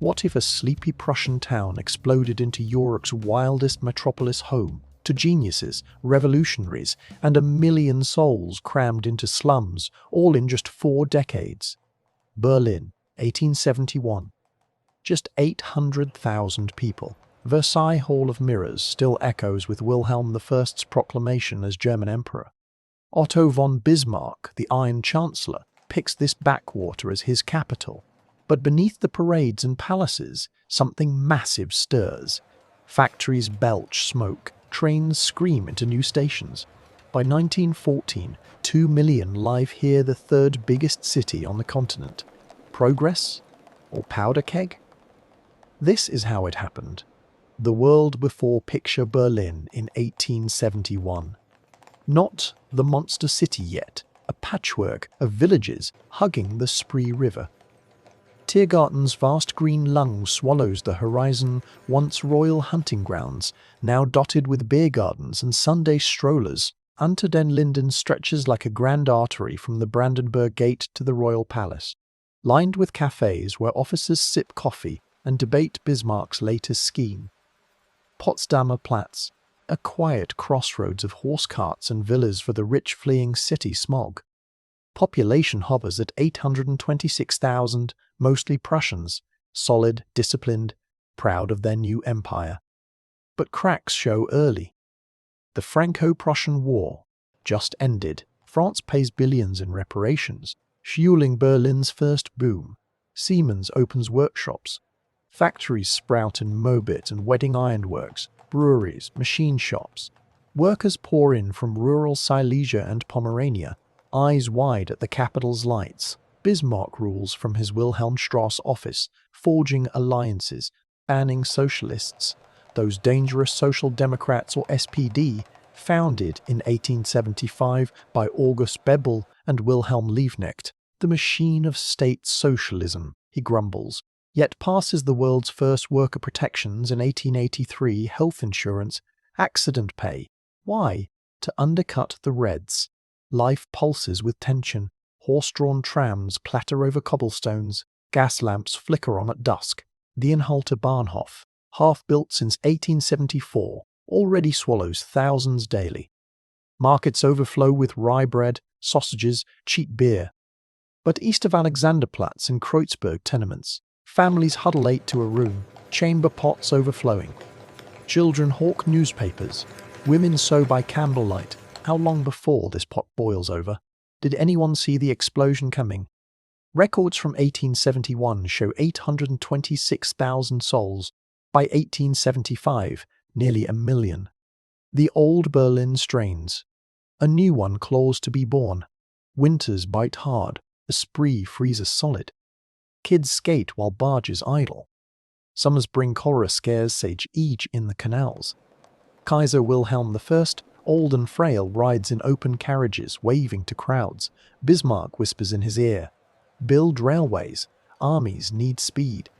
What if a sleepy Prussian town exploded into Europe's wildest metropolis, home to geniuses, revolutionaries, and a million souls crammed into slums, all in just 4 decades? Berlin, 1871. Just 800,000 people. Versailles Hall of Mirrors still echoes with Wilhelm I's proclamation as German Emperor. Otto von Bismarck, the Iron Chancellor, picks this backwater as his capital. But beneath the parades and palaces, something massive stirs. Factories belch smoke, trains scream into new stations. By 1914, 2 million live here, the third biggest city on the continent. Progress? Or powder keg? This is how it happened. The world before picture Berlin in 1871. Not the monster city yet, a patchwork of villages hugging the Spree River. Tiergarten's vast green lung swallows the horizon, once royal hunting grounds, now dotted with beer gardens and Sunday strollers. Unter den Linden stretches like a grand artery from the Brandenburg Gate to the Royal Palace, lined with cafes where officers sip coffee and debate Bismarck's latest scheme. Potsdamer Platz, a quiet crossroads of horse carts and villas for the rich fleeing city smog. Population hovers at 826,000, mostly Prussians, solid, disciplined, proud of their new empire. But cracks show early. The Franco-Prussian War, just ended. France pays billions in reparations, fueling Berlin's first boom. Siemens opens workshops. Factories sprout in Mobit and Wedding Ironworks, breweries, machine shops. Workers pour in from rural Silesia and Pomerania, eyes wide at the capital's lights. Bismarck rules from his Wilhelmstrasse office, forging alliances, banning socialists, those dangerous Social Democrats or SPD, founded in 1875 by August Bebel and Wilhelm Liebknecht. The machine of state socialism, he grumbles, yet passes the world's first worker protections in 1883, health insurance, accident pay. Why? To undercut the Reds. Life pulses with tension. Horse-drawn trams clatter over cobblestones. Gas lamps flicker on at dusk. The Inhalter Bahnhof, half-built since 1874, already swallows thousands daily. Markets overflow with rye bread, sausages, cheap beer. But east of Alexanderplatz in Kreuzberg tenements, families huddle late to a room, chamber pots overflowing. Children hawk newspapers. Women sew by candlelight. How long before this pot boils over? Did anyone see the explosion coming? Records from 1871 show 826,000 souls. By 1875, nearly 1 million. The old Berlin strains. A new one claws to be born. Winters bite hard. A spree freezes solid. Kids skate while barges idle. Summers bring cholera scares sage each in the canals. Kaiser Wilhelm I, old and frail, rides in open carriages, waving to crowds. Bismarck whispers in his ear, "Build railways. Armies need speed."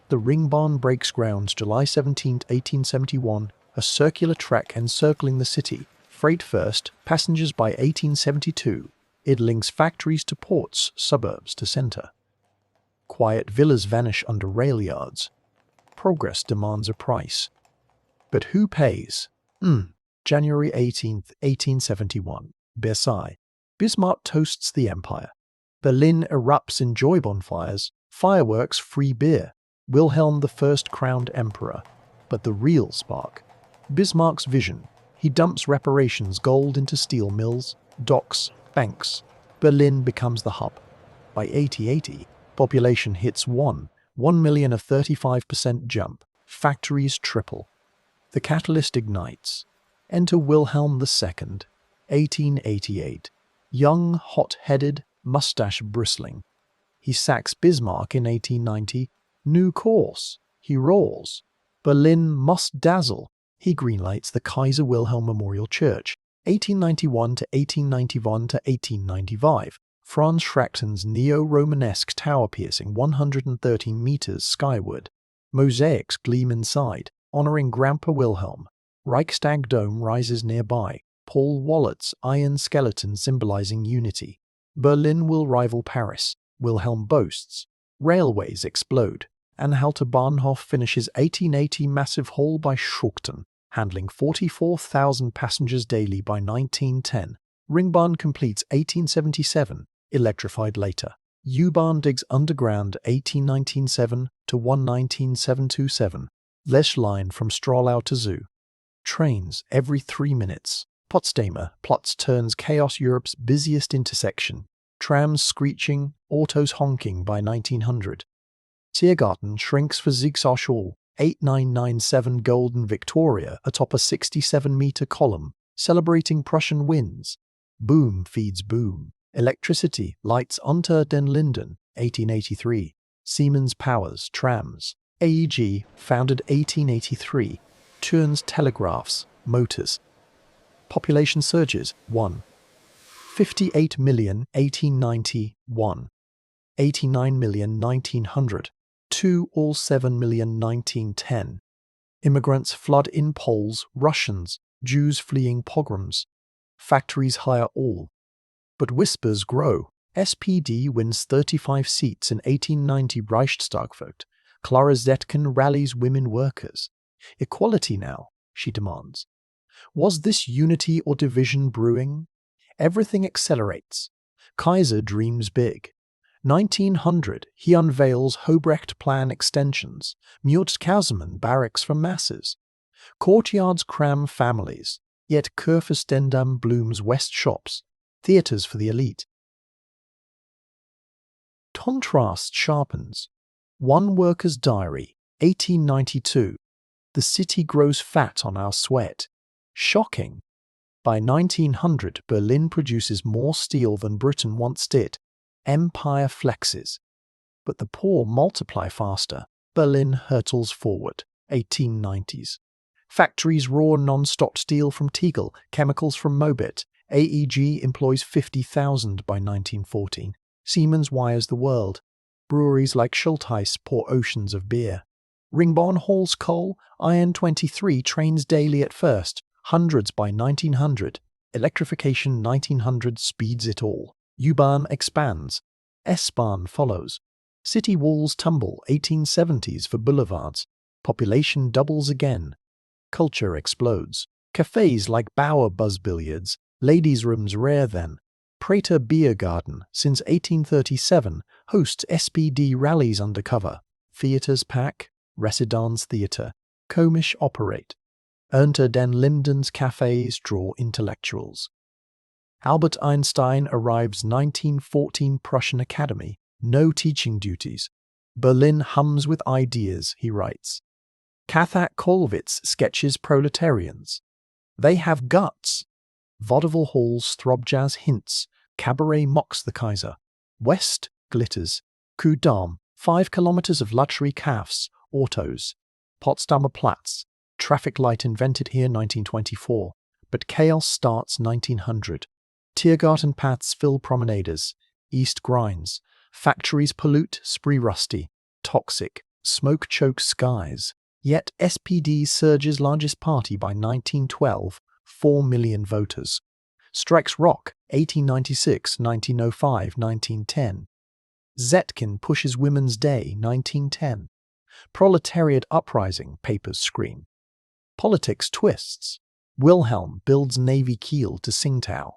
The Ringbahn breaks ground July 17, 1871, a circular track encircling the city. Freight first, passengers by 1872. It links factories to ports, suburbs to center. Quiet villas vanish under rail yards. Progress demands a price. But who pays? January 18, 1871. Versailles. Bismarck toasts the empire. Berlin erupts in joy bonfires, fireworks, free beer. Wilhelm I crowned emperor. But the real spark? Bismarck's vision. He dumps reparations gold into steel mills, docks, banks. Berlin becomes the hub. By 1880, population hits 1 million, a 35% jump. Factories triple. The catalyst ignites. Enter Wilhelm II, 1888. Young, hot-headed, mustache bristling. He sacks Bismarck in 1890. New course. He roars. Berlin must dazzle. He greenlights the Kaiser Wilhelm Memorial Church, 1891 to 1891 to 1895. Franz Schrachten's neo-Romanesque tower piercing 113 meters skyward. Mosaics gleam inside, honoring Grandpa Wilhelm. Reichstag dome rises nearby. Paul Wallert's iron skeleton symbolizing unity. Berlin will rival Paris. Wilhelm boasts. Railways explode. Anhalter-Bahnhof finishes 1880 massive haul by Schruchten, handling 44,000 passengers daily by 1910. Ringbahn completes 1877, electrified later. U-Bahn digs underground 1897 to 1927. Lesch line from Strahlau to Zoo. Trains every 3 minutes. Potsdamer Platz turns chaos Europe's busiest intersection. Trams screeching, autos honking by 1900. Tiergarten shrinks for Zigzagschule. 8997 Golden Victoria atop a 67-meter column, celebrating Prussian wins. Boom feeds boom. Electricity lights unter den Linden. 1883. Siemens powers trams. AEG, founded 1883. Turns telegraphs, motors. Population surges 1. 58 million 1890, 1. 89 million 1900, 2 all 7 million 1910. Immigrants flood in Poles, Russians, Jews fleeing pogroms. Factories hire all. But whispers grow. SPD wins 35 seats in 1890 Reichstagvote. Clara Zetkin rallies women workers. Equality now, she demands. Was this unity or division brewing? Everything accelerates. Kaiser dreams big. 1900, he unveils Hobrecht Plan extensions, Muirskausemann barracks for masses. Courtyards cram families, yet Kurfürstendamm blooms west shops, theatres for the elite. Contrast sharpens. One worker's diary, 1892. The city grows fat on our sweat. Shocking. By 1900, Berlin produces more steel than Britain once did. Empire flexes. But the poor multiply faster. Berlin hurtles forward. 1890s. Factories roar non-stop steel from Tegel, chemicals from Mobit. AEG employs 50,000 by 1914. Siemens wires the world. Breweries like Schultheiss pour oceans of beer. Ringbahn hauls coal. Iron 23 trains daily at first. Hundreds by 1900. Electrification 1900 speeds it all. U-Bahn expands. S-Bahn follows. City walls tumble 1870s for boulevards. Population doubles again. Culture explodes. Cafes like Bauer buzz billiards. Ladies' rooms rare then. Prater Beer Garden, since 1837, hosts SPD rallies undercover. Theatres pack. Residence Theatre. Komisch operate. Unter den Linden's cafes draw intellectuals. Albert Einstein arrives 1914 Prussian Academy. No teaching duties. Berlin hums with ideas, he writes. Kathak Kollwitz sketches proletarians. They have guts. Vaudeville halls throb jazz hints. Cabaret mocks the Kaiser. West glitters. Kudamm, 5 kilometers of luxury cafes, autos. Potsdamer Platz. Traffic light invented here 1924. But chaos starts 1900. Tiergarten paths fill promenaders. East grinds. Factories pollute, spree rusty. Toxic. Smoke chokes skies. Yet SPD surges largest party by 1912. 4 million voters. Strikes rock 1896, 1905, 1910. Zetkin pushes Women's Day 1910. Proletariat uprising, papers scream. Politics twists. Wilhelm builds Navy keel to Tsingtao.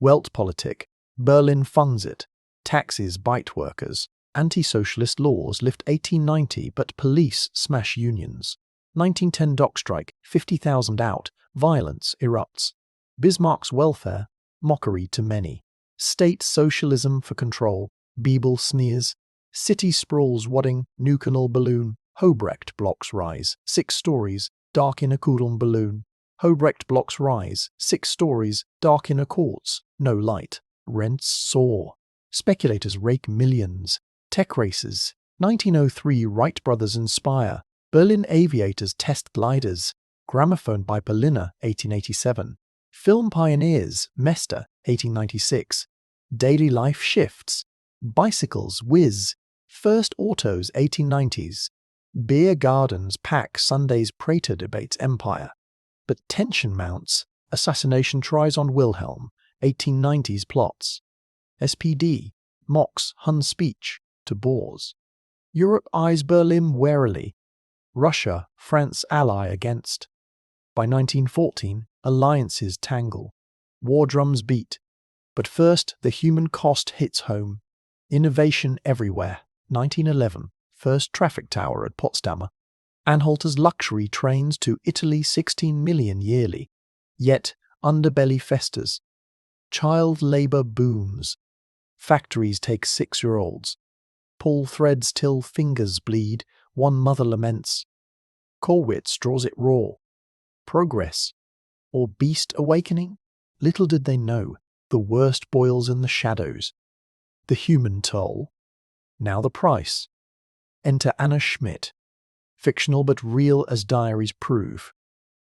Weltpolitik. Berlin funds it. Taxes bite workers. Anti-socialist laws lift 1890 but police smash unions. 1910 dock strike, 50,000 out. Violence erupts. Bismarck's welfare, mockery to many. State socialism for control. Bebel sneers. City sprawls wadding, new canal balloon. Hobrecht blocks rise, 6 stories, dark in a Kudeln balloon. Hobrecht blocks rise, 6 stories, dark in a courts, no light. Rents soar. Speculators rake millions. Tech races. 1903 Wright brothers inspire. Berlin aviators test gliders. Gramophone by Berliner, 1887. Film pioneers, Mester, 1896. Daily life shifts. Bicycles whiz. First autos, 1890s. Beer gardens pack Sunday's Prater debates empire. But tension mounts. Assassination tries on Wilhelm, 1890s plots. SPD mocks Hun speech to bores. Europe eyes Berlin warily. Russia, France ally against. By 1914, alliances tangle. War drums beat. But first, the human cost hits home. Innovation everywhere. 1911, first traffic tower at Potsdamer. Anhalter's luxury trains to Italy 16 million yearly. Yet, underbelly festers. Child labour booms. Factories take 6-year-olds. Pull threads till fingers bleed. One mother laments. Kollwitz draws it raw. Progress. Or beast awakening? Little did they know. The worst boils in the shadows. The human toll. Now the price. Enter Anna Schmidt. Fictional but real as diaries prove.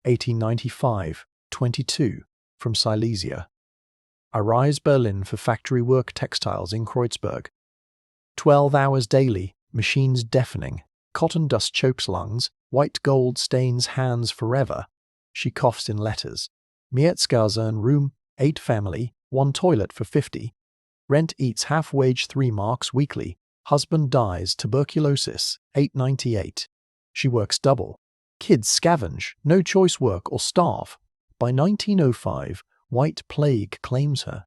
1895, 22, from Silesia. Arise Berlin for factory work textiles in Kreuzberg. 12 hours daily, machines deafening. Cotton dust chokes lungs, white gold stains hands forever. She coughs in letters. Mietzgarzern room, 8 family, 1 toilet for 50. Rent eats half-wage 3 marks weekly. Husband dies, tuberculosis, 898. She works double. Kids scavenge, no choice work or starve. By 1905, white plague claims her.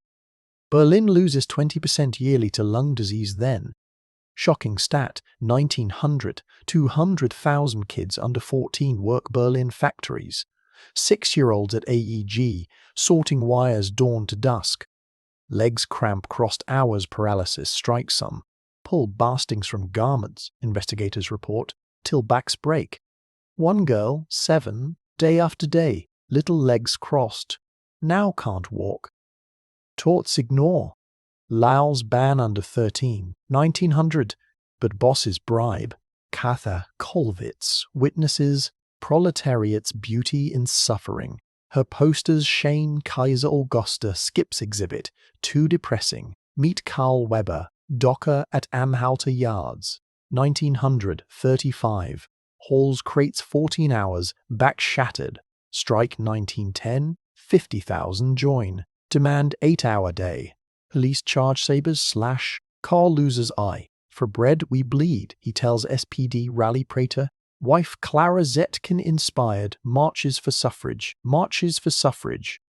Berlin loses 20% yearly to lung disease then. Shocking stat, 1900, 200,000 kids under 14 work Berlin factories. 6-year-olds at AEG, sorting wires dawn to dusk. Legs cramp, crossed hours paralysis strikes some. Pull bastings from garments, investigators report, till backs break. One girl, 7, day after day, little legs crossed. Now can't walk. Torts ignore. Laos ban under 13, 1900, but bosses bribe. Katha Kollwitz witnesses proletariat's beauty in suffering. Her posters shame Kaiser Augusta skips exhibit, too depressing. Meet Karl Weber, docker at Anhalter Yards. 1935. Hauls crates 14 hours, back shattered. Strike 1910, 50,000 join. Demand 8-hour day. Police charge sabers slash. Car loses eye. For bread we bleed, he tells SPD rally prater. Wife Clara Zetkin inspired, marches for suffrage.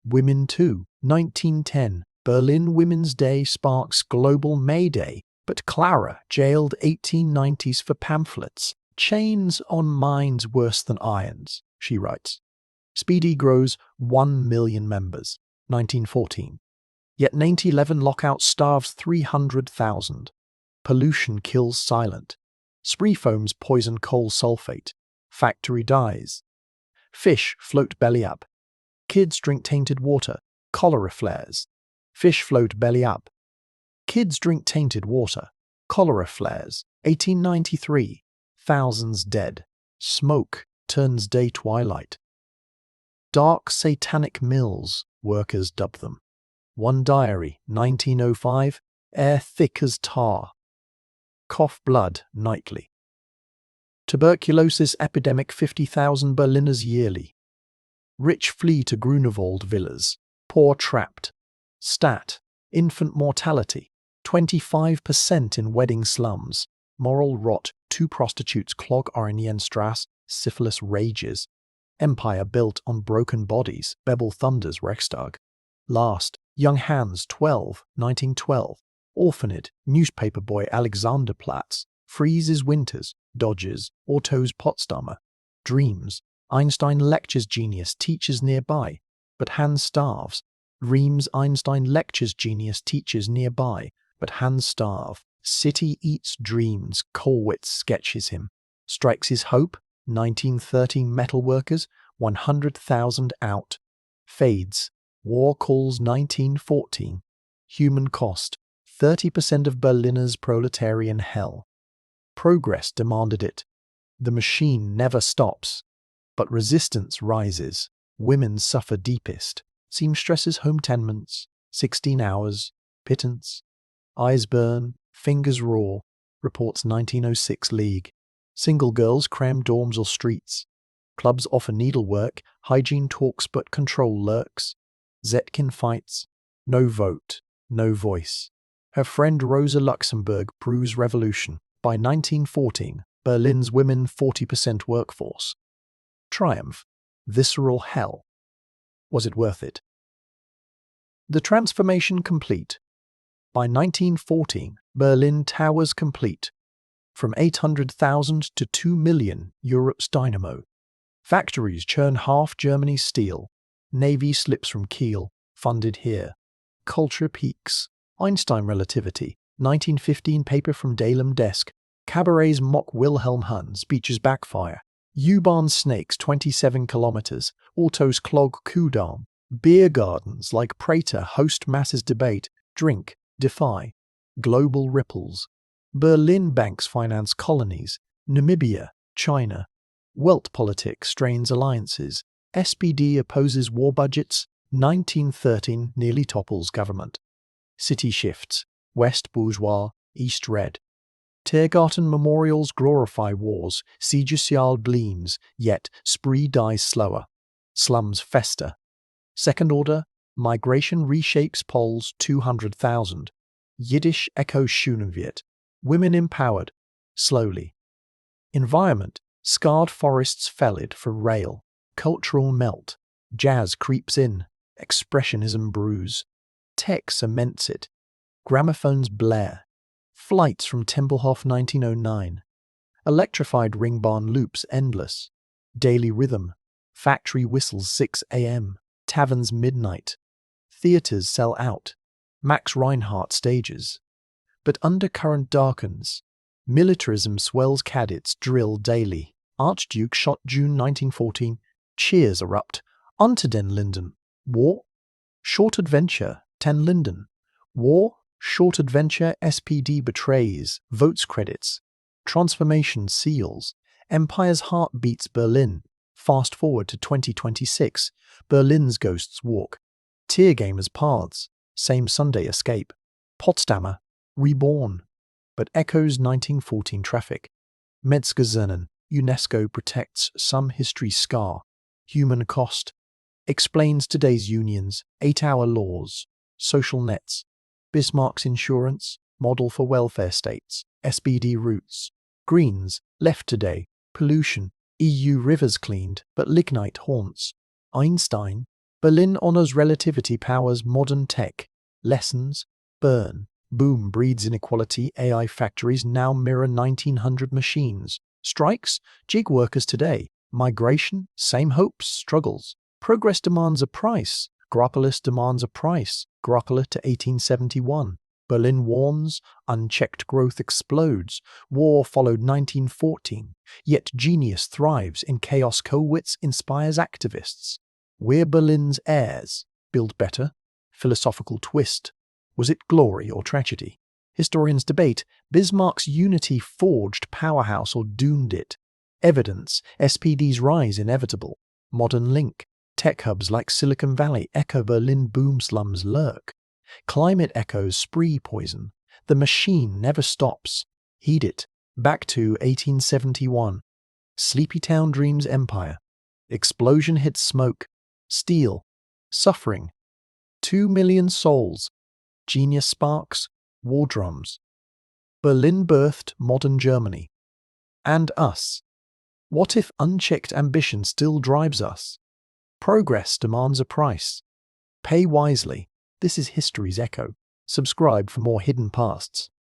Women too. 1910. Berlin Women's Day sparks global May Day. But Clara, jailed 1890s for pamphlets. Chains on minds worse than irons, she writes. Speedy grows 1 million members. 1914. Yet 1911 lockout starves 300,000. Pollution kills silent. Spree foams poison coal sulfate. Factory dies. Fish float belly up. Kids drink tainted water. Cholera flares. Fish float belly up. Kids drink tainted water. Cholera flares. 1893. Thousands dead. Smoke turns day twilight. Dark satanic mills, workers dub them. One diary, 1905, air thick as tar. Cough blood nightly. Tuberculosis epidemic 50,000 Berliners yearly. Rich flee to Grunewald villas. Poor trapped. Stat. Infant mortality. 25% in wedding slums. Moral rot. 2 prostitutes clog Oranienstrasse. Syphilis rages. Empire built on broken bodies. Bebel thunders Reichstag. Last. Young Hans, 12, 1912. Orphaned. Newspaper boy Alexanderplatz. Freezes winters. Dodges. Otto's Potsdamer. Dreams. Einstein lectures genius. Teachers nearby. But Hans starves. Dreams. Einstein lectures genius. Teachers nearby. But Hans starve. City eats dreams. Kollwitz sketches him. Strikes his hope. 1913 metalworkers. 100,000 out. Fades. War calls 1914. Human cost. 30% of Berliners proletarian hell. Progress demanded it. The machine never stops. But resistance rises. Women suffer deepest. Seamstresses home tenements. 16 hours. Pittance. Eyes burn. Fingers raw. Reports 1906 League. Single girls cram dorms or streets. Clubs offer needlework. Hygiene talks but control lurks. Zetkin fights. No vote. No voice. Her friend Rosa Luxemburg brews revolution. By 1914, Berlin's women 40% workforce. Triumph. Visceral hell. Was it worth it? The transformation complete. By 1914, Berlin towers complete. From 800,000 to 2 million, Europe's dynamo. Factories churn half Germany's steel. Navy slips from Kiel, funded here. Culture peaks. Einstein relativity. 1915 paper from Dahlem desk. Cabarets mock Wilhelm Hahn, speeches backfire. U-Bahn snakes 27 kilometers. Autos clog Kudamm. Beer gardens like Prater host masses debate. Drink, defy. Global ripples. Berlin banks finance colonies. Namibia, China. Welt politics strains alliances. SPD opposes war budgets. 1913 nearly topples government. City shifts. West bourgeois, East red. Tiergarten memorials glorify wars. Siegesjahr gleams, yet spree dies slower. Slums fester. Second order, migration reshapes Poles 200,000. Yiddish echoes Schönenwert. Women empowered. Slowly. Environment, scarred forests felled for rail. Cultural melt. Jazz creeps in. Expressionism brews. Tech cements it. Gramophones blare. Flights from Tempelhof 1909. Electrified ringbahn loops endless. Daily rhythm. Factory whistles 6 a.m. Taverns midnight. Theaters sell out. Max Reinhardt stages. But undercurrent darkens. Militarism swells cadets drill daily. Archduke shot June 1914. Cheers erupt. Unter den Linden. War? Short adventure. 10 Linden. War? Short adventure. SPD betrays. Votes credits. Transformation seals. Empire's heart beats Berlin. Fast forward to 2026. Berlin's ghosts walk. Tear gamers paths. Same Sunday escape. Potsdamer. Reborn. But echoes 1914 traffic. Metzgerzonen. UNESCO protects some history scar. Human cost. Explains today's unions. 8-hour laws. Social nets. Bismarck's insurance. Model for welfare states. SPD roots. Greens. Left today. Pollution. EU rivers cleaned, but lignite haunts. Einstein. Berlin honors relativity powers modern tech. Lessons. Burn. Boom breeds inequality. AI factories now mirror 1900 machines. Strikes. Gig workers today. Migration. Same hopes, struggles. Progress demands a price. Gropolis demands a price. Grockler to 1871. Berlin warns. Unchecked growth explodes. War followed 1914. Yet genius thrives in chaos. Kollwitz inspires activists. We're Berlin's heirs. Build better. Philosophical twist. Was it glory or tragedy? Historians debate. Bismarck's unity forged powerhouse or doomed it. Evidence. SPD's rise inevitable. Modern link. Tech hubs like Silicon Valley echo Berlin boom slums lurk. Climate echoes spree poison. The machine never stops. Heed it. Back to 1871. Sleepy town dreams empire. Explosion hits smoke. Steel. Suffering. 2 million souls. Genius sparks. War drums. Berlin birthed modern Germany. And us. What if unchecked ambition still drives us? Progress demands a price. Pay wisely. This is history's echo. Subscribe for more hidden pasts.